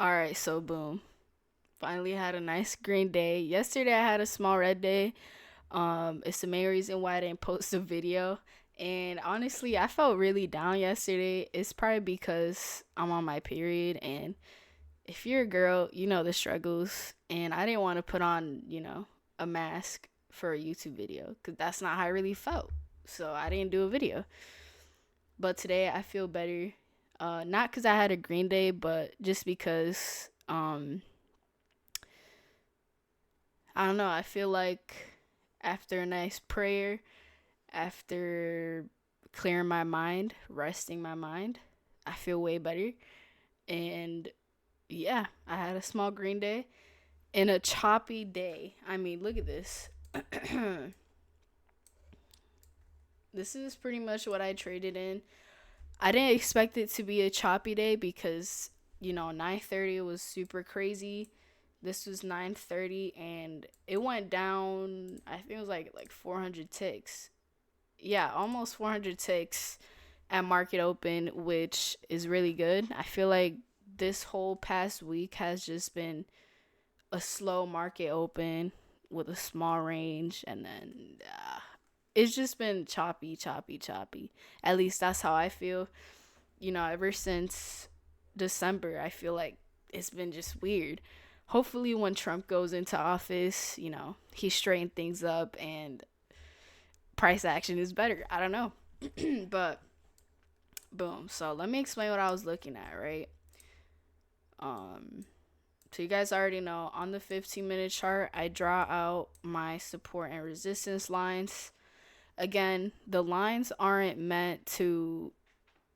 All right, so boom. Finally had a nice green day. Yesterday I had a small red day. It's the main reason why I didn't post a video. And honestly, I felt really down yesterday. It's probably because I'm on my period, and if you're a girl, you know the struggles. And I didn't want to put on, a mask for a YouTube video because that's not how I really felt. So I didn't do a video. But today I feel better. Not because I had a green day, but just because I don't know. I feel like after a nice prayer, after clearing my mind, resting my mind, I feel way better. And yeah, I had a small green day in a choppy day. I mean, look at this. This is pretty much what I traded in. I didn't expect it to be a choppy day because, 9:30 was super crazy. This was 9:30 and it went down, I think it was like 400 ticks. Yeah, almost 400 ticks at market open, which is really good. I feel like this whole past week has just been a slow market open with a small range, and then it's just been choppy, choppy, choppy. At least that's how I feel. Ever since December, I feel like it's been just weird. Hopefully, when Trump goes into office, he straightened things up and price action is better. I don't know. But boom. So let me explain what I was looking at, right? Um so you guys already know on the 15-minute chart, I draw out my support and resistance lines. Again, the lines aren't meant to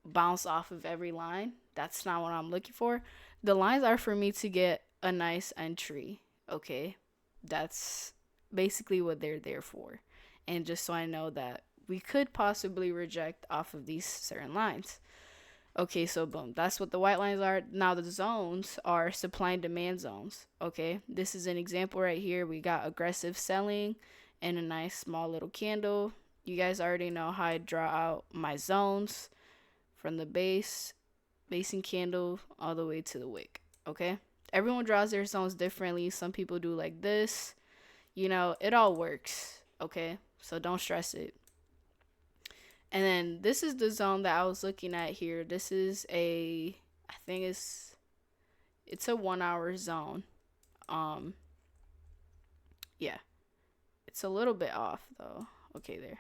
bounce off of every line. That's not what I'm looking for. The lines are for me to get a nice entry, okay? That's basically what they're there for. And just so I know that we could possibly reject off of these certain lines. Okay, so boom, that's what the white lines are. Now the zones are supply and demand zones. Okay, this is an example right here. We got aggressive selling and a nice small little candle. You guys already know how I draw out my zones from the basing candle all the way to the wick. Okay, everyone draws their zones differently. Some people do like this. It all works. Okay, so don't stress it. And then this is the zone that I was looking at here. This is I think it's a 1 hour zone. Um, yeah, it's a little bit off though. Okay, there.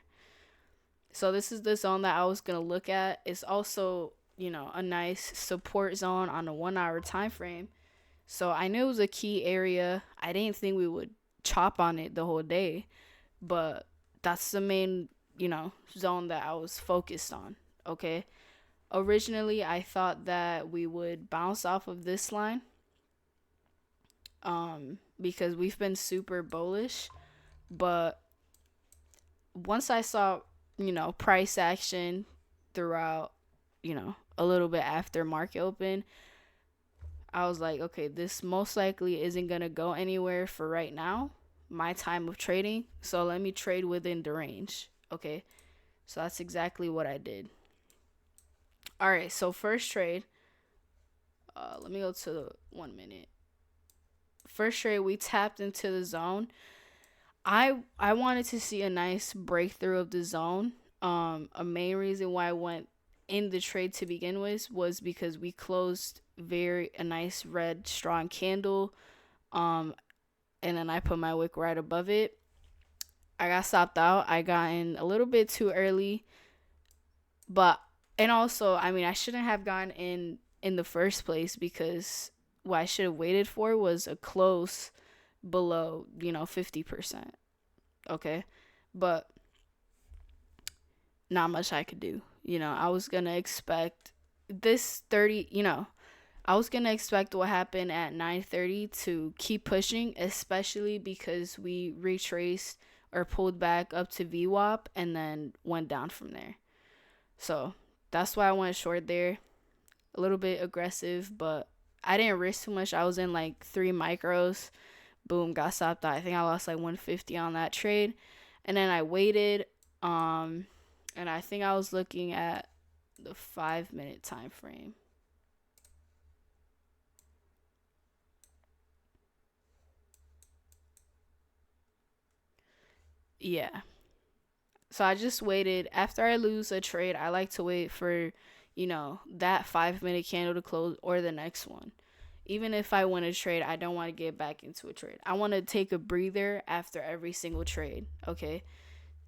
So this is the zone that I was gonna look at. It's also, a nice support zone on a 1 hour time frame. So I knew it was a key area. I didn't think we would chop on it the whole day, but that's the main, zone that I was focused on. Okay. Originally, I thought that we would bounce off of this line because we've been super bullish, but once I saw, price action throughout, a little bit after market open, I was like, okay, this most likely isn't going to go anywhere for right now, my time of trading. So let me trade within the range. Okay. So that's exactly what I did. All right. So first trade, let me go to the 1 minute. First trade, we tapped into the zone. I wanted to see a nice breakthrough of the zone. A main reason why I went in the trade to begin with was because we closed very a nice red strong candle. Um, and then I put my wick right above it. I got stopped out. I got in a little bit too early, but and also, I mean, I shouldn't have gone in the first place because what I should have waited for was a close below, 50%. Okay. But not much I could do. I was going to expect this 30, I was going to expect what happened at 9:30 to keep pushing, especially because we retraced or pulled back up to VWAP and then went down from there. So, that's why I went short there. A little bit aggressive, but I didn't risk too much. I was in like 3 micros. Boom, got stopped out. I think I lost like 150 on that trade. And then I waited. And I think I was looking at the 5 minute time frame. Yeah. So I just waited. After I lose a trade, I like to wait for, that 5 minute candle to close or the next one. Even if I win a trade, I don't want to get back into a trade. I want to take a breather after every single trade, okay?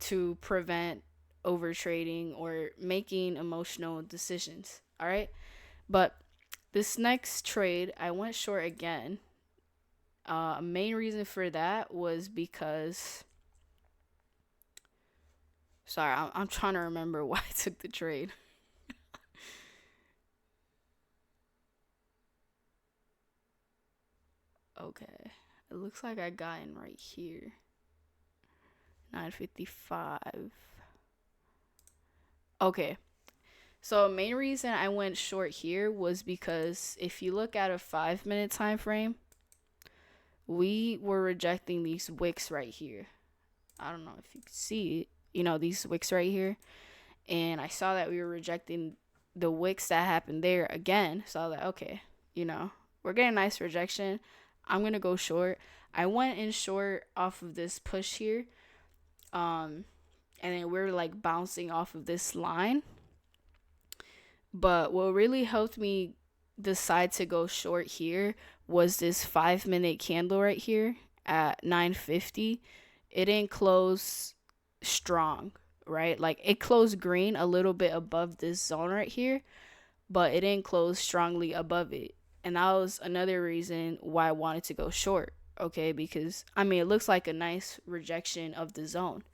To prevent over trading or making emotional decisions, all right? But this next trade, I went short again. Main reason for that was because, sorry, I'm trying to remember why I took the trade. Okay. It looks like I got in right here. 955. Okay. So main reason I went short here was because if you look at a 5 minute time frame, we were rejecting these wicks right here. I don't know if you can see it. These wicks right here. And I saw that we were rejecting the wicks that happened there again. So I was like, okay, we're getting a nice rejection. I'm gonna go short. I went in short off of this push here. And then we're like bouncing off of this line. But what really helped me decide to go short here was this 5 minute candle right here at 950. It didn't close strong, right? Like it closed green a little bit above this zone right here, but it didn't close strongly above it. And that was another reason why I wanted to go short, okay? Because it looks like a nice rejection of the zone,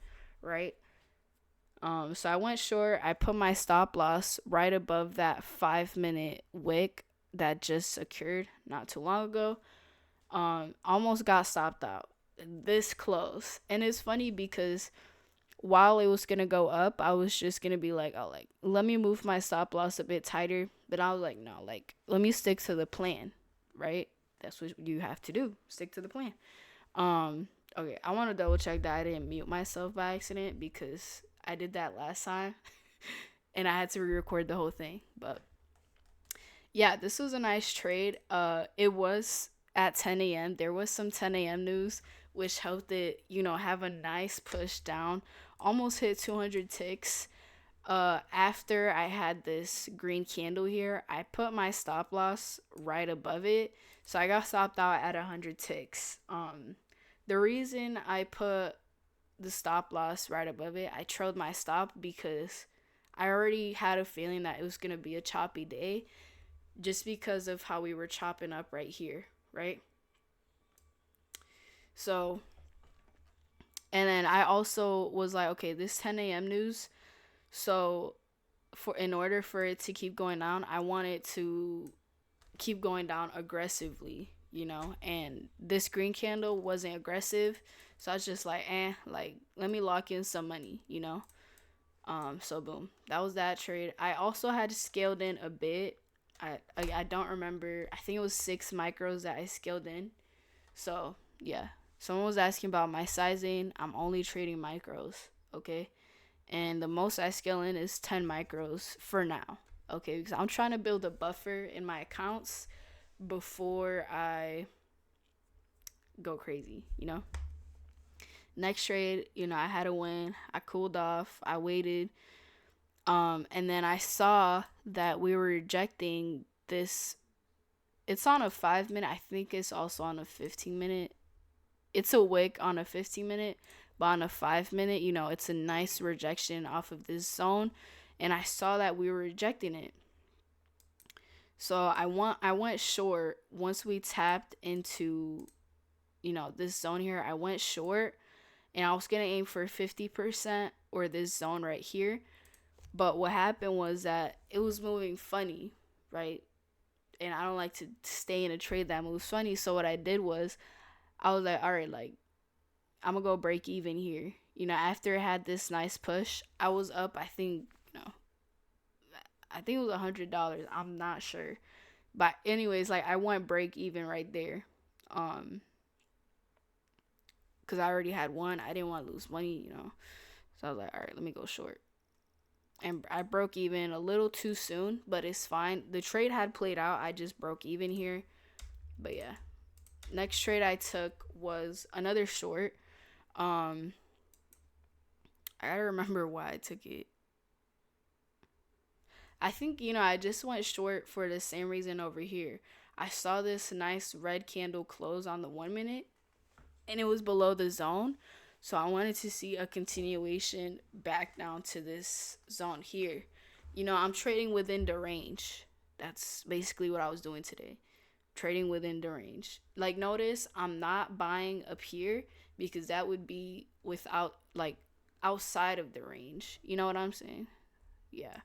right? So I went short. I put my stop loss right above that 5 minute wick that just occurred not too long ago. Almost got stopped out this close. And it's funny because while it was gonna go up, I was just gonna be like, oh, like let me move my stop loss a bit tighter. But I was like, no, like let me stick to the plan, right? That's what you have to do. Stick to the plan. Okay, I want to double check that I didn't mute myself by accident because I did that last time and I had to re-record the whole thing. But yeah, this was a nice trade. It was at 10 a.m. There was some 10 a.m. news which helped it, have a nice push down. Almost hit 200 ticks. After I had this green candle here, I put my stop loss right above it. So I got stopped out at 100 ticks. The reason I put the stop loss right above it, I trailed my stop because I already had a feeling that it was going to be a choppy day just because of how we were chopping up right here, right? So, and then I also was like, okay, this 10 a.m. news. So, in order for it to keep going down, I want it to keep going down aggressively, and this green candle wasn't aggressive. So I was just like, like let me lock in some money. So boom, that was that trade. I also had scaled in a bit. I don't remember. I think it was 6 micros that I scaled in. So yeah, someone was asking about my sizing. I'm only trading micros, okay? And the most I scale in is 10 micros for now, okay? Because I'm trying to build a buffer in my accounts before I go crazy. Next trade, I had a win. I cooled off. I waited. And then I saw that we were rejecting this. It's on a 5 minute. I think it's also on a 15 minute. It's a wick on a 15 minute, but on a 5 minute, it's a nice rejection off of this zone. And I saw that we were rejecting it. So I went short once we tapped into, this zone here. I went short and I was going to aim for 50% or this zone right here. But what happened was that it was moving funny, right? And I don't like to stay in a trade that moves funny. So what I did was I was like, all right, like I'm going to go break even here. After it had this nice push, I was up, I think it was $100. I'm not sure. But anyways, like I went break even right there. Because I already had one. I didn't want to lose money. So I was like, all right, let me go short. And I broke even a little too soon, but it's fine. The trade had played out. I just broke even here. But yeah. Next trade I took was another short. I gotta remember why I took it. I think, I just went short for the same reason over here. I saw this nice red candle close on the 1 minute and it was below the zone. So I wanted to see a continuation back down to this zone here. I'm trading within the range. That's basically what I was doing today. Trading within the range. Like, notice I'm not buying up here because that would be without, like, outside of the range. You know what I'm saying? Yeah.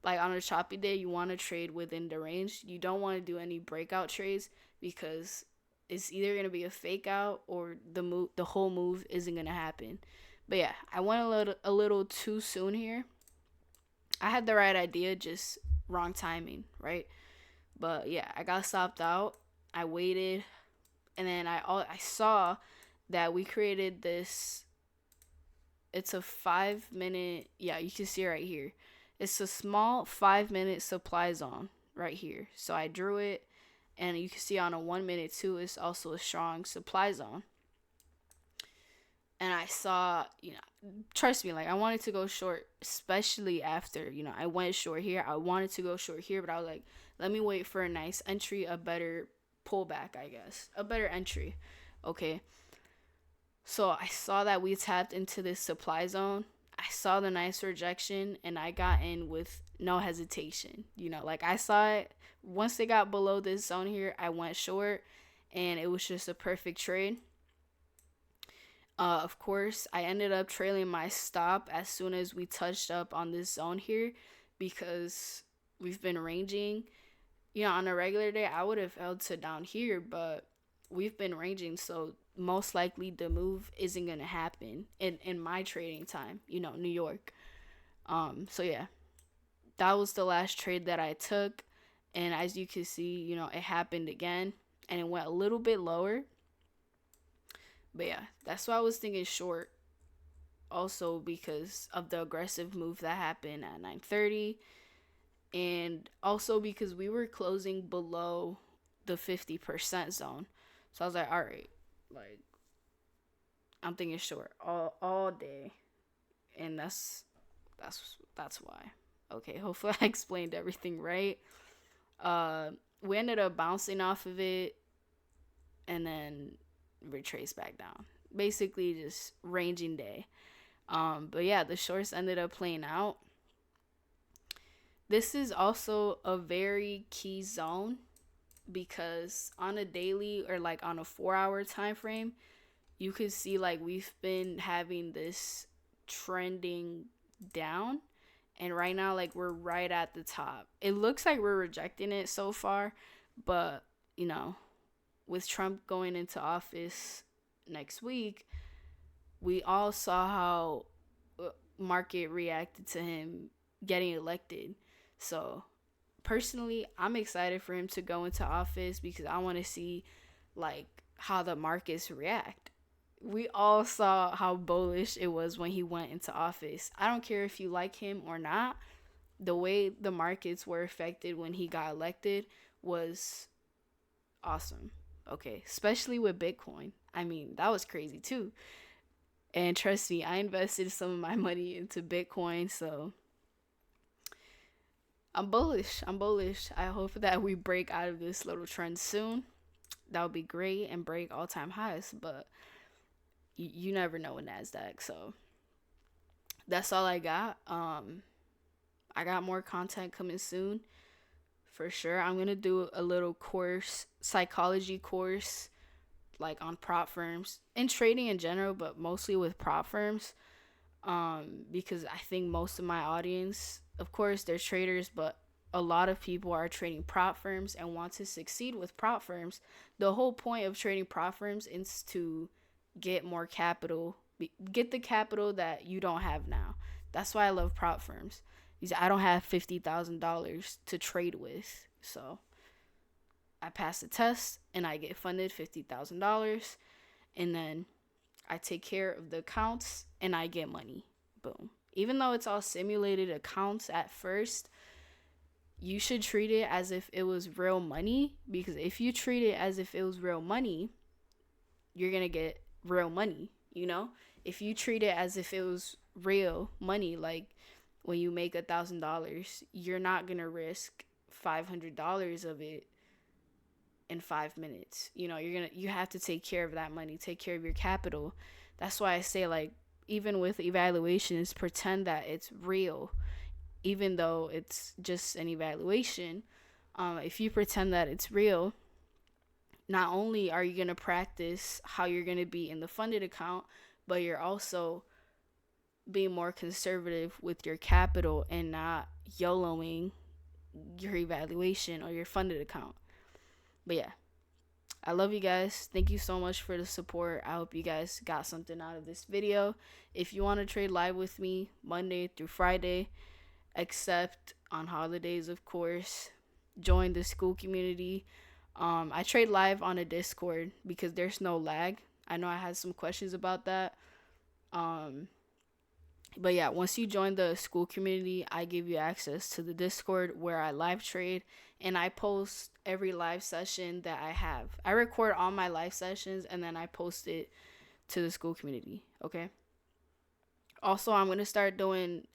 Like, on a choppy day, you want to trade within the range. You don't want to do any breakout trades because it's either going to be a fake out or the whole move isn't going to happen. But yeah, I went a little too soon here. I had the right idea, just wrong timing, right? But yeah, I got stopped out. I waited, and then I saw that we created this. It's a 5 minute. Yeah, you can see it right here. It's a small 5 minute supply zone right here. So I drew it, and you can see on a 1 minute too. It's also a strong supply zone. And I saw, trust me, like, I wanted to go short, especially after, I went short here. I wanted to go short here, but I was like, let me wait for a nice entry, a better pullback, I guess, a better entry. Okay. So I saw that we tapped into this supply zone. I saw the nice rejection and I got in with no hesitation. Like, I saw it. Once they got below this zone here, I went short and it was just a perfect trade. Of course, I ended up trailing my stop as soon as we touched up on this zone here because we've been ranging. On a regular day, I would have held to down here, but we've been ranging, so most likely the move isn't going to happen in my trading time, New York. So yeah, that was the last trade that I took. And as you can see, it happened again and it went a little bit lower. But yeah, that's why I was thinking short. Also because of the aggressive move that happened at 9:30, and also because we were closing below the 50% zone. So I was like, all right, like, I'm thinking short all day, and that's why. Okay, hopefully I explained everything right. We ended up bouncing off of it, and then retrace back down. Basically just ranging day. But yeah, the shorts ended up playing out. This is also a very key zone because on a daily or like on a 4 hour time frame, you could see like we've been having this trending down, and right now like we're right at the top. It looks like we're rejecting it so far, but with Trump going into office next week, we all saw how market reacted to him getting elected. So personally, I'm excited for him to go into office because I want to see like how the markets react. We all saw how bullish it was when he went into office. I don't care if you like him or not. The way the markets were affected when he got elected was awesome. Okay, especially with Bitcoin. I mean, that was crazy too. And trust me, I invested some of my money into Bitcoin, so I'm bullish. I hope that we break out of this little trend soon. That would be great and break all-time highs, but you never know with NASDAQ. So that's all I got. I got more content coming soon. For sure. I'm going to do a little course, psychology course, like on prop firms and trading in general, but mostly with prop firms. Because I think most of my audience, of course, they're traders, but a lot of people are trading prop firms and want to succeed with prop firms. The whole point of trading prop firms is to get more capital, get the capital that you don't have now. That's why I love prop firms. I don't have $50,000 to trade with, so I pass the test and I get funded $50,000, and then I take care of the accounts and I get money. Boom. Even though it's all simulated accounts at first, you should treat it as if it was real money, because if you treat it as if it was real money, you're going to get real money, If you treat it as if it was real money. Like when you make $1,000, you're not gonna risk $500 of it in 5 minutes. You have to take care of that money, take care of your capital. That's why I say, like, even with evaluations, pretend that it's real, even though it's just an evaluation. If you pretend that it's real, not only are you going to practice how you're going to be in the funded account, but you're also being more conservative with your capital and not YOLOing your evaluation or your funded account. But yeah, I love you guys. Thank you so much for the support. I hope you guys got something out of this video. If you want to trade live with me Monday through Friday, except on holidays, of course, join the school community. I trade live on a Discord because there's no lag. I know I had some questions about that. But yeah, once you join the school community, I give you access to the Discord where I live trade, and I post every live session that I have. I record all my live sessions and then I post it to the school community, okay? Also, I'm going to start doing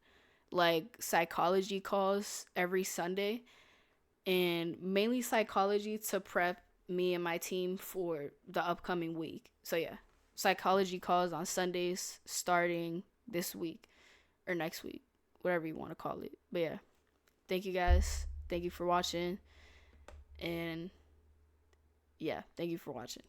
like psychology calls every Sunday, and mainly psychology to prep me and my team for the upcoming week. So yeah, psychology calls on Sundays starting this week or next week, whatever you want to call it. But yeah, thank you guys. Thank you for watching. And yeah, thank you for watching.